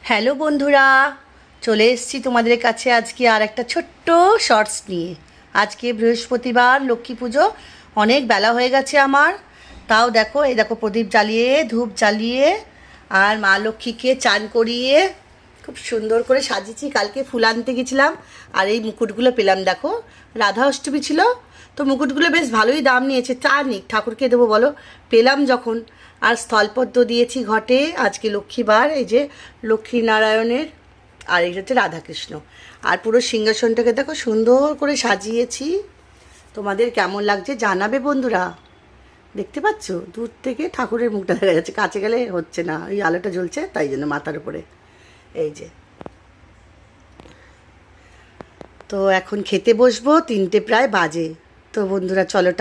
Hello বন্ধুরা, চলে এসেছি তোমাদের কাছে আজকে আর একটা ছোট্ট শর্টস নিয়ে। আজকে বৃহস্পতিবার, লক্ষ্মী পুজো, অনেক বেলা হয়ে গেছে আমার। তাও দেখো, এই দেখো প্রদীপ জ্বালিয়ে, ধূপ জ্বালিয়ে আর মা লক্ষ্মীকে চান করিয়ে খুব সুন্দর করে সাজিয়েছি। কালকে ফুল আনতে গেছিলাম আর এই মুকুটগুলো পেলাম। দেখো, রাধা অষ্টমী ছিল তো মুকুটগুলো বেশ ভালোই দাম নিয়েছে। চা নিক, ঠাকুরকে দেবো বলো, পেলাম যখন। আর স্থলপদ্ম দিয়েছি ঘটে। আজকে লক্ষ্মীবার, এই যে লক্ষ্মীনারায়ণের, আর এটা হচ্ছে রাধাকৃষ্ণ। আর পুরো সিংহাসনটাকে দেখো সুন্দর করে সাজিয়েছি। তোমাদের কেমন লাগছে জানাবে বন্ধুরা। দেখতে পাচ্ছ, দূর থেকে ঠাকুরের মুখটা দেখা যাচ্ছে, কাছে গেলে হচ্ছে না, ওই আলোটা জ্বলছে তাই জন্য মাথার উপরে। এই যে, তো এখন খেতে বসবো, 3টে প্রায় বাজে। তো বন্ধুরা চলো,